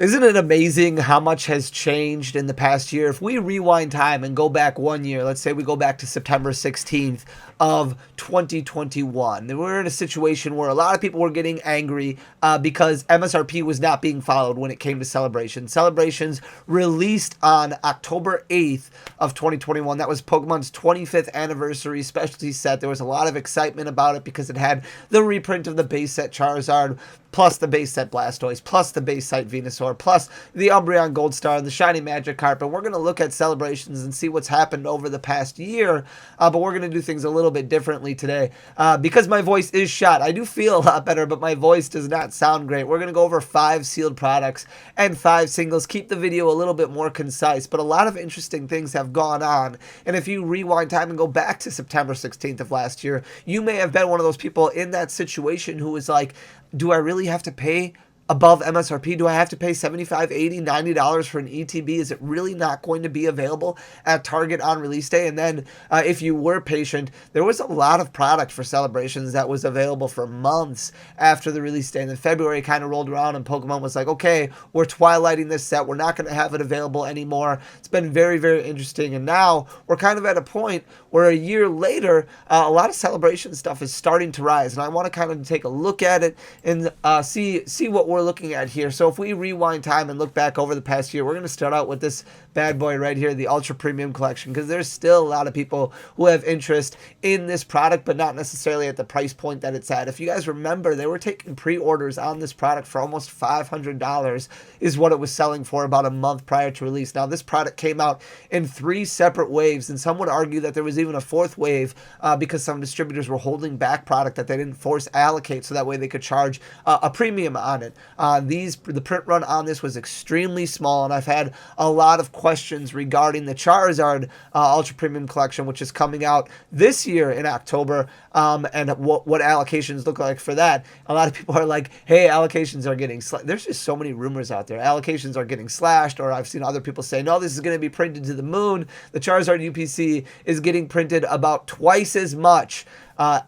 Isn't it amazing how much has changed in the past year? If we rewind time and go back 1 year, let's say we go back to September 16th of 2021, we're in a situation where a lot of people were getting angry because MSRP was not being followed when it came to Celebrations. Celebrations released on October 8th of 2021. That was Pokemon's 25th anniversary specialty set. There was a lot of excitement about it because it had the reprint of the base set Charizard, plus the base set Blastoise, plus the base set Venusaur, plus the Umbreon Gold Star and the shiny Magikarp. And we're going to look at Celebrations and see what's happened over the past year, but we're going to do things a little bit differently today because my voice is shot. I do feel a lot better, but my voice does not sound great. We're going to go over 5 sealed products and 5 singles, keep the video a little bit more concise, but a lot of interesting things have gone on. And if you rewind time and go back to September 16th of last year, you may have been one of those people in that situation who was like, do I really have to pay above MSRP? Do I have to pay $75, $80, $90 for an ETB? Is it really not going to be available at Target on release day? And then if you were patient, there was a lot of product for Celebrations that was available for months after the release day. And then February kind of rolled around and Pokemon was like, okay, we're twilighting this set. We're not going to have it available anymore. It's been very, very interesting. And now we're kind of at a point where a year later, a lot of Celebration stuff is starting to rise. And I want to kind of take a look at it and see what we're looking at here. So if we rewind time and look back over the past year, we're going to start out with this bad boy right here, the Ultra Premium Collection, because there's still a lot of people who have interest in this product, but not necessarily at the price point that it's at. If you guys remember, they were taking pre-orders on this product for almost $500 is what it was selling for about a month prior to release. Now, this product came out in 3 separate waves, and some would argue that there was even a 4th wave because some distributors were holding back product that they didn't force allocate so that way they could charge a premium on it. The print run on this was extremely small, and I've had a lot of questions regarding the Charizard Ultra Premium Collection, which is coming out this year in October, and what allocations look like for that. A lot of people are like, hey, allocations are getting there's just so many rumors out there. Allocations are getting slashed, or I've seen other people say, no, this is going to be printed to the moon. The Charizard UPC is getting printed about twice as much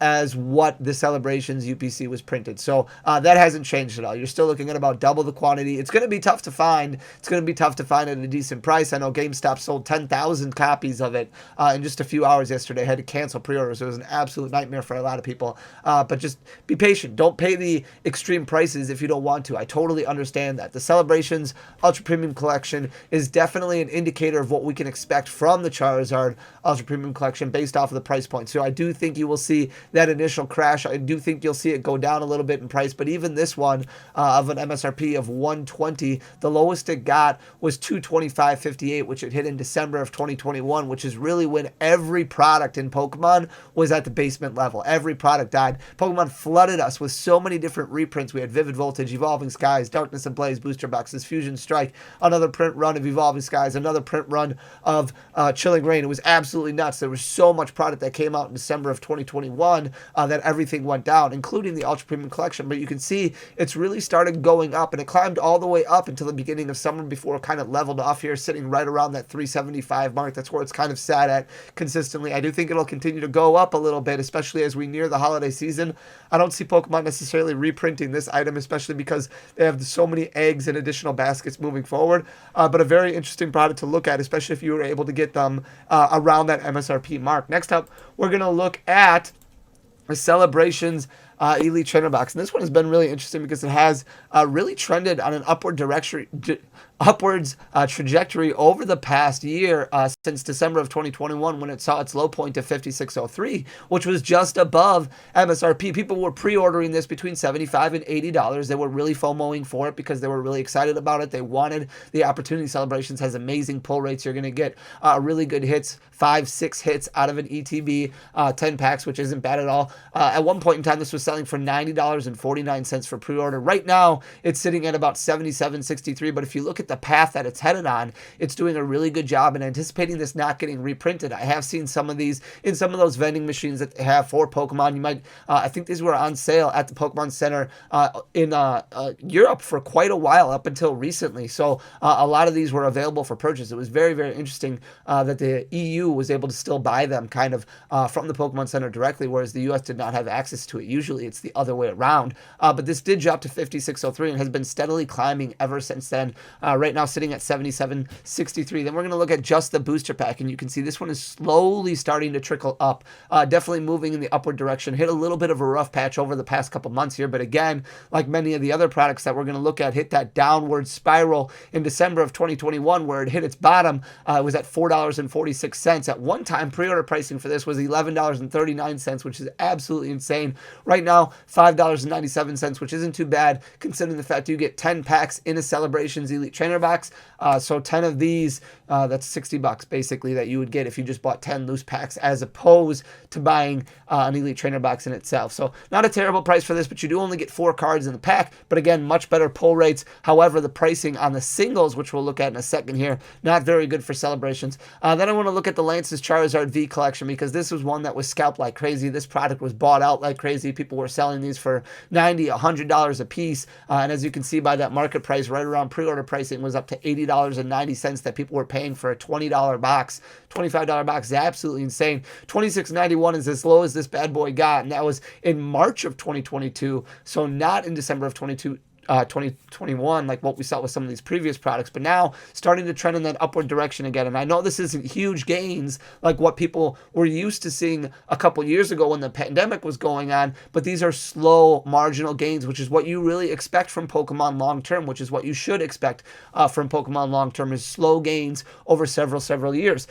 as what the Celebrations UPC was printed. So that hasn't changed at all. You're still looking at about double the quantity. It's going to be tough to find. It's going to be tough to find at a decent price. I know GameStop sold 10,000 copies of it in just a few hours yesterday. Had to cancel pre-orders. It was an absolute nightmare for a lot of people. But just be patient. Don't pay the extreme prices if you don't want to. I totally understand that. The Celebrations Ultra Premium Collection is definitely an indicator of what we can expect from the Charizard Ultra Premium Collection based off of the price point. So I do think you will see that initial crash. I do think you'll see it go down a little bit in price, but even this one of an MSRP of $120, the lowest it got was $225.58, which it hit in December of 2021, which is really when every product in Pokemon was at the basement level. Every product died. Pokemon flooded us with so many different reprints. We had Vivid Voltage, Evolving Skies, Darkness Ablaze, Booster Boxes, Fusion Strike, another print run of Evolving Skies, another print run of Chilling Reign. It was absolutely nuts. There was so much product that came out in December of 2021 that everything went down, including the Ultra Premium Collection. But you can see it's really started going up, and it climbed all the way up until the beginning of summer before it kind of leveled off here, sitting right around that 375 mark. That's where it's kind of sat at consistently. I do think it'll continue to go up a little bit, especially as we near the holiday season. I don't see Pokemon necessarily reprinting this item, especially because they have so many eggs and additional baskets moving forward. But a very interesting product to look at, especially if you were able to get them around that MSRP mark. Next up, we're going to look at the Celebrations Elite Trainer Box. And this one has been really interesting because it has really trended on an upwards trajectory over the past year since December of 2021 when it saw its low point of 56.03, which was just above MSRP. People were pre-ordering this between $75 and $80. They were really FOMOing for it because they were really excited about it. They wanted the opportunity. Celebrations has amazing pull rates. You're going to get really good hits, 5-6 hits out of an ETB, 10 packs, which isn't bad at all. At one point in time, this was selling for $90.49 for pre-order. Right now, it's sitting at about $77.63. But if you look at the path that it's headed on, it's doing a really good job in anticipating this not getting reprinted. I have seen some of these in some of those vending machines that they have for Pokemon. You might, I think these were on sale at the Pokemon Center in Europe for quite a while up until recently. So a lot of these were available for purchase. It was very, very interesting that the EU was able to still buy them kind of from the Pokemon Center directly, whereas the US did not have access to it. Usually it's the other way around. But this did drop to 56.03 and has been steadily climbing ever since then. Right now sitting at 77.63. Then we're going to look at just the booster pack, and you can see this one is slowly starting to trickle up. Definitely moving in the upward direction. Hit a little bit of a rough patch over the past couple months here, but again, like many of the other products that we're going to look at, hit that downward spiral in December of 2021 where it hit its bottom. It was at $4.46. At one time, pre-order pricing for this was $11.39, which is absolutely insane. Right now, $5.97, which isn't too bad considering the fact you get 10 packs in a Celebrations Elite Trainer box. So 10 of these, that's $60 basically that you would get if you just bought 10 loose packs as opposed to buying an Elite Trainer box in itself. So not a terrible price for this, but you do only get 4 cards in the pack. But again, much better pull rates. However, the pricing on the singles, which we'll look at in a second here, not very good for Celebrations. Then I want to look at the Lance's Charizard V collection because this was one that was scalped like crazy. This product was bought out like crazy. People were selling these for $90, $100 a piece. And as you can see by that market price, right around pre-order pricing was up to $80.90 that people were paying for a $20 box. $25 box is absolutely insane. $26.91 is as low as this bad boy got, and that was in March of 2022, so not in December of 2021 like what we saw with some of these previous products, but now starting to trend in that upward direction again. And I know this isn't huge gains like what people were used to seeing a couple years ago when the pandemic was going on, but these are slow marginal gains, which is what you really expect from Pokemon long term, which is what you should expect from Pokemon long term, is slow gains over several years.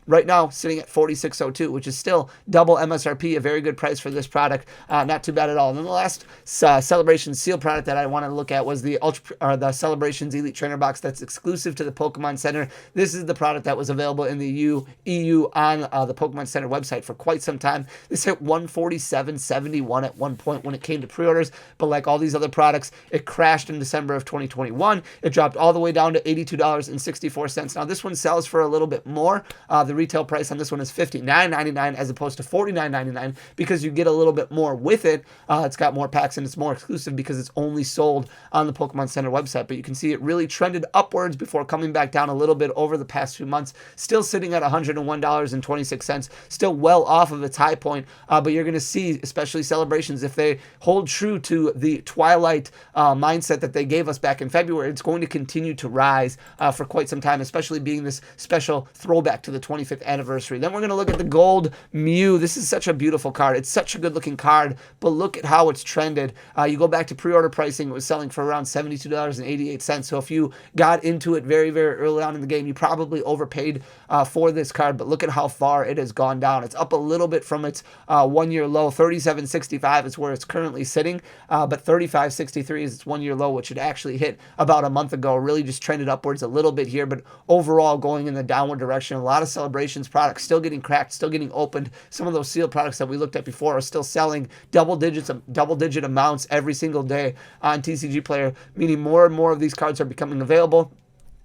Right now, sitting at 46.02, which is still double MSRP, a very good price for this product. Not too bad at all. And then the last Celebration Seal product that I want to look at was the the Celebrations Elite Trainer Box that's exclusive to the Pokemon Center. This is the product that was available in the EU on the Pokemon Center website for quite some time. This hit 147.71 at one point when it came to pre-orders, but like all these other products, it crashed in December of 2021. It dropped all the way down to $82.64. Now, this one sells for a little bit more. The retail price on this one is $59.99 as opposed to $49.99 because you get a little bit more with it. It's got more packs and it's more exclusive because it's only sold on the Pokemon Center website. But you can see it really trended upwards before coming back down a little bit over the past few months. Still sitting at $101.26, still well off of its high point. But you're going to see, especially Celebrations, if they hold true to the Twilight mindset that they gave us back in February, it's going to continue to rise for quite some time, especially being this special throwback to the 25th anniversary. Then we're going to look at the Gold Mew. This is such a beautiful card. It's such a good looking card, but look at how it's trended. You go back to pre-order pricing, it was selling for around $72.88. So if you got into it very, very early on in the game, you probably overpaid for this card, but look at how far it has gone down. It's up a little bit from its 1 year low. 37.65 is where it's currently sitting, but 35.63 is its 1 year low, which it actually hit about a month ago. Really just trended upwards a little bit here, but overall going in the downward direction. A lot of Celebrations products still getting cracked, still getting opened. Some of those sealed products that we looked at before are still selling double digit amounts every single day on TCG Player, meaning more and more of these cards are becoming available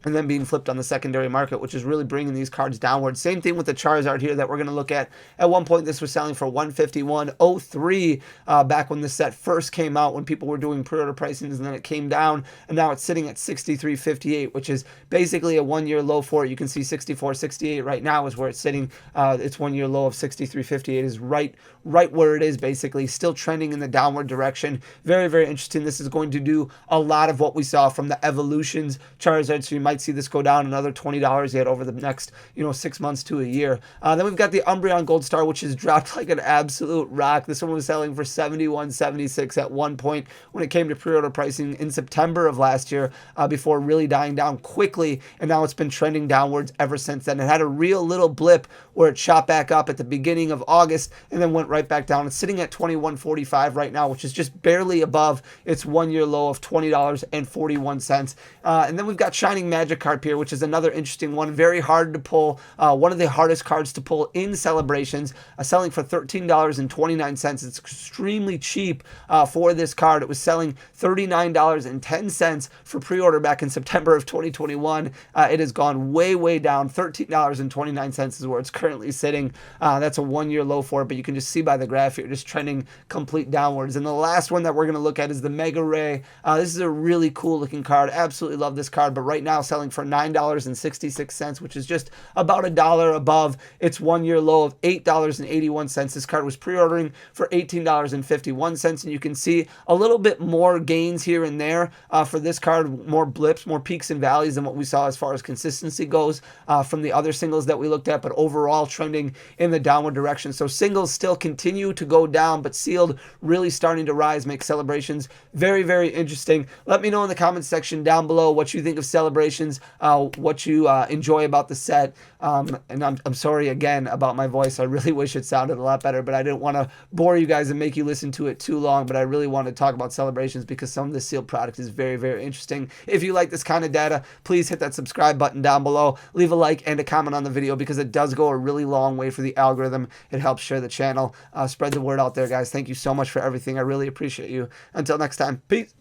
and then being flipped on the secondary market, which is really bringing these cards downward. Same thing with the Charizard here that we're going to look at. At one point, this was selling for $151.03 back when this set first came out, when people were doing pre-order pricings, and then it came down, and now it's sitting at $63.58, which is basically a 1 year low for it. You can see $64.68 right now is where it's sitting. Its 1 year low of $63.58 is right where it is, basically. Still trending in the downward direction. Very, very interesting. This is going to do a lot of what we saw from the Evolutions Charizard, so you might see this go down another $20 yet over the next 6 months to a year. Then we've got the Umbreon Gold Star, which has dropped like an absolute rock. This one was selling for $71.76 at one point when it came to pre-order pricing in September of last year, before really dying down quickly, and now it's been trending downwards ever since then. It had a real little blip where it shot back up at the beginning of August and then went right back down. It's sitting at $21.45 right now, which is just barely above its 1 year low of $20.41. And then we've got Shining Magikarp here, which is another interesting one. Very hard to pull. One of the hardest cards to pull in Celebrations, selling for $13.29. It's extremely cheap for this card. It was selling $39.10 for pre-order back in September of 2021. It has gone way, way down. $13.29 is where it's currently sitting. That's a one-year low for it, but you can just see by the graph here, just trending complete downwards. And the last one that we're going to look at is the Mega Ray. This is a really cool looking card. Absolutely love this card, but right now selling for $9.66, which is just about $1 above its one-year low of $8.81. This card was pre-ordering for $18.51, and you can see a little bit more gains here and there for this card, more blips, more peaks and valleys than what we saw as far as consistency goes from the other singles that we looked at, but overall trending in the downward direction. So singles still continue to go down, but sealed really starting to rise, make Celebrations very, very interesting. Let me know in the comments section down below what you think of Celebrations, what you enjoy about the set. And I'm sorry again about my voice. I really wish it sounded a lot better, but I didn't want to bore you guys and make you listen to it too long. But I really want to talk about Celebrations because some of the sealed product is very, very interesting. If you like this kind of data, please hit that subscribe button down below. Leave a like and a comment on the video because it does go a really long way for the algorithm. It helps share the channel. Spread the word out there, guys. Thank you so much for everything. I really appreciate you. Until next time, peace.